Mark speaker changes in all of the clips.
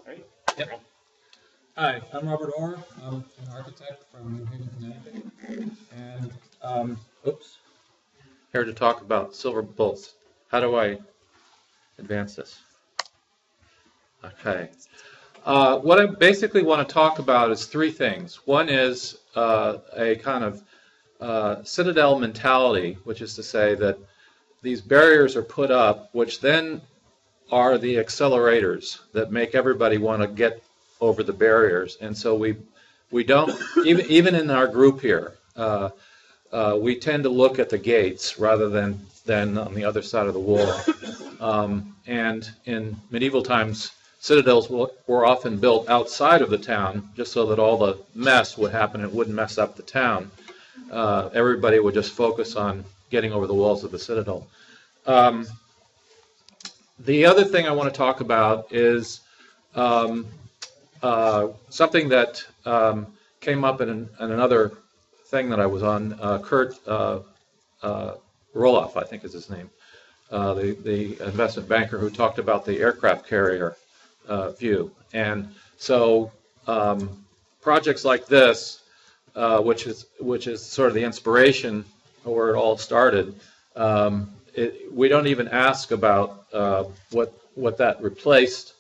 Speaker 1: Right? Yep. Hi, I'm Robert Orr. I'm an architect from New Haven, Connecticut, and oops, here to talk about silver bullets. How do I advance this? Okay. What I basically want to talk about is three things. One is a kind of citadel mentality, which is to say that these barriers are put up, which then are the accelerators that make everybody want to get over the barriers. And so we don't, even in our group here, we tend to look at the gates rather than on the other side of the wall. And in medieval times, citadels were often built outside of the town just so that all the mess would happen and it wouldn't mess up the town. Everybody would just focus on getting over the walls of the citadel. The other thing I want to talk about is something that came up in another thing that I was on. Kurt Roloff, I think is his name, the investment banker who talked about the aircraft carrier view. And so projects like this, which is sort of the inspiration where it all started, we don't even ask about what that replaced.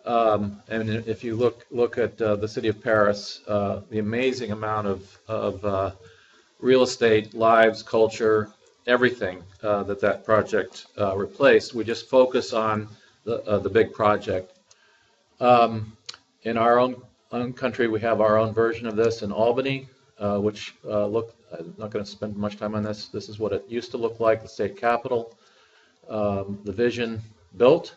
Speaker 1: And if you look at the city of Paris, the amazing amount of real estate, lives, culture, everything that project replaced, we just focus on the big project. In our own country, we have our own version of this in Albany, which I'm not going to spend much time on this. This is what it used to look like, the state capitol, the vision built,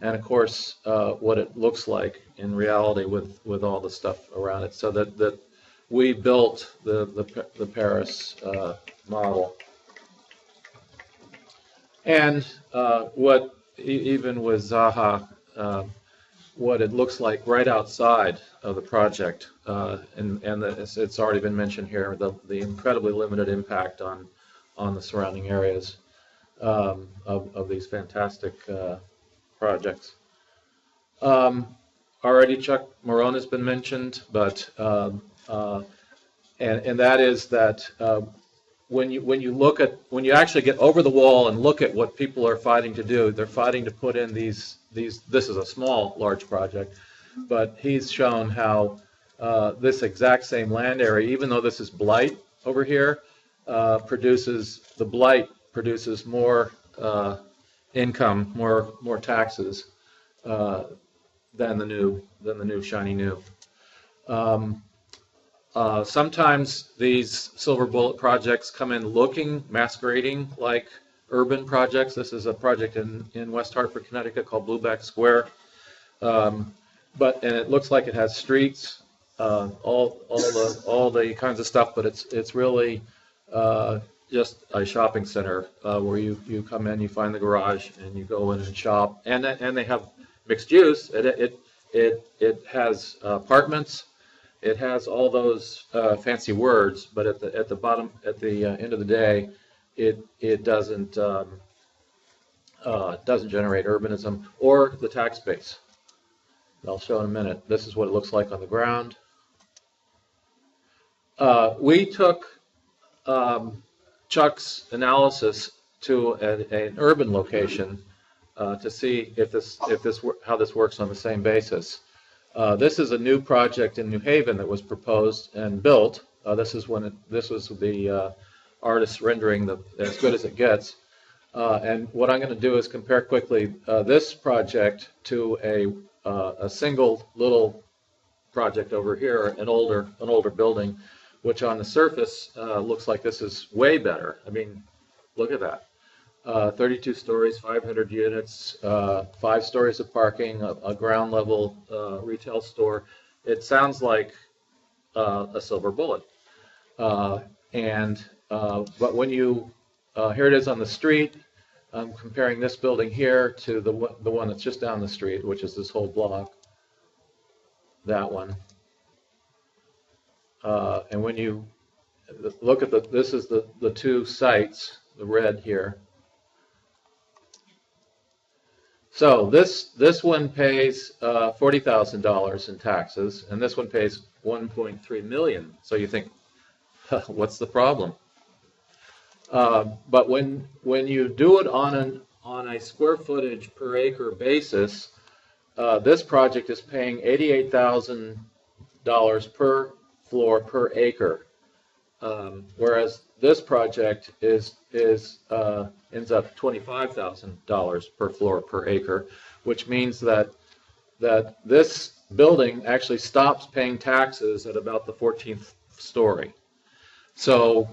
Speaker 1: and of course what it looks like in reality with all the stuff around it. So that we built the Paris model, and what even with Zaha. What it looks like right outside of the project, and it's already been mentioned here, the incredibly limited impact on the surrounding areas of these fantastic projects. Already Chuck Morone has been mentioned, but and that is that when you actually get over the wall and look at what people are fighting to do, they're fighting to put in these. This is a large project, but he's shown how this exact same land area, even though this is blight over here, produces more income, more taxes than the new shiny new. Sometimes these silver bullet projects come in masquerading like urban projects. This is a project in West Hartford, Connecticut called Blueback Square. And it looks like it has streets, all the kinds of stuff, but it's really just a shopping center where you come in, you find the garage, and you go in and shop. And they have mixed use. It has apartments. It has all those fancy words, but at the bottom, at the end of the day, it doesn't generate urbanism or the tax base. I'll show in a minute. This is what it looks like on the ground. We took Chuck's analysis to an urban location to see how this works on the same basis. This is a new project in New Haven that was proposed and built. This was the artist rendering as good as it gets. And what I'm going to do is compare quickly this project to a single little project over here, an older building, which on the surface looks like this is way better. I mean, look at that. 32 stories, 500 units, 5 stories of parking, a ground level retail store. It sounds like a silver bullet. But when you, here it is on the street. I'm comparing this building here to the one that's just down the street, which is this whole block. That one. And when you look at this is the two sites, the red here. So this one pays $40,000 in taxes, and this one pays 1.3 million. So you think, huh, what's the problem? But when you do it on a square footage per acre basis, this project is paying $88,000 per floor per acre, whereas this project ends up $25,000 per floor per acre, which means that this building actually stops paying taxes at about the 14th story. So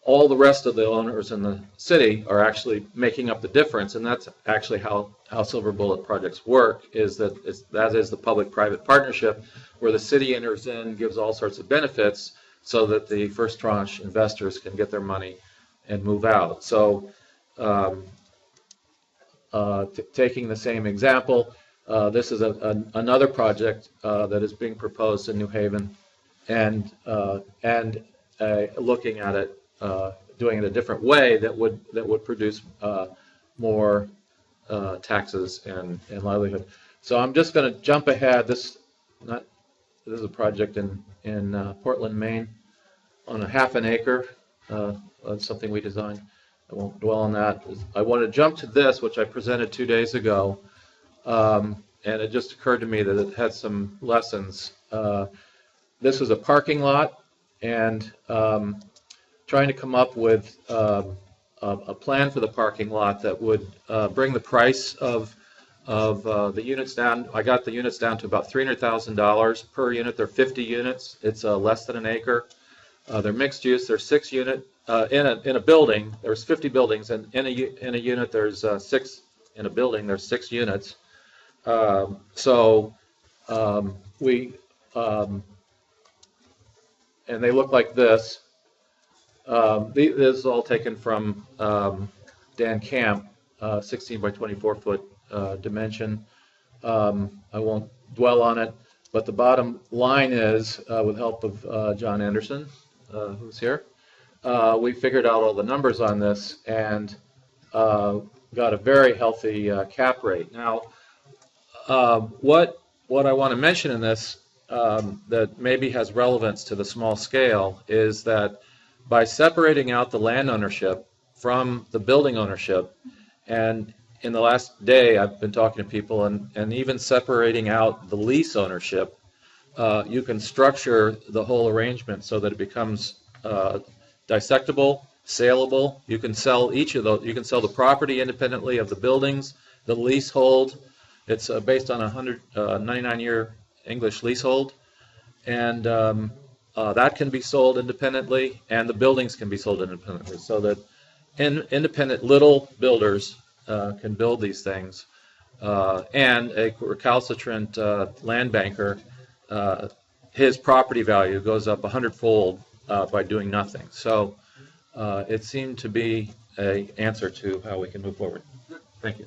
Speaker 1: all the rest of the owners in the city are actually making up the difference, and that's actually how Silver Bullet projects work, that is the public-private partnership where the city enters in, gives all sorts of benefits so that the first tranche investors can get their money and move out. So taking the same example, this is another project that is being proposed in New Haven, and looking at it, doing it a different way that would produce more taxes and livelihood. So I'm just going to jump ahead. This is a project in Portland, Maine, on a half an acre. That's something we designed. I won't dwell on that. I want to jump to this, which I presented 2 days ago, and it just occurred to me that it had some lessons. This is a parking lot, and trying to come up with a plan for the parking lot that would bring the price of the units down. I got the units down to about $300,000 per unit. They're 50 units. It's less than an acre. They're mixed use. There's 6 unit in a building. There's 50 buildings, and in a unit there's 6. In a building there's 6 units. And they look like this. This is all taken from Dan Camp, 16 by 24 foot dimension. I won't dwell on it, but the bottom line is, with the help of John Anderson, who's here, we figured out all the numbers on this and got a very healthy cap rate. Now, what I want to mention in this that maybe has relevance to the small scale is that by separating out the land ownership from the building ownership, and in the last day I've been talking to people, and even separating out the lease ownership, you can structure the whole arrangement so that it becomes dissectable, saleable. You can sell each of those. You can sell the property independently of the buildings, the leasehold. It's based on a 199-year English leasehold, and that can be sold independently, and the buildings can be sold independently, so that independent little builders can build these things, and a recalcitrant land banker, his property value goes up 100-fold by doing nothing. So it seemed to be an answer to how we can move forward. Thank you.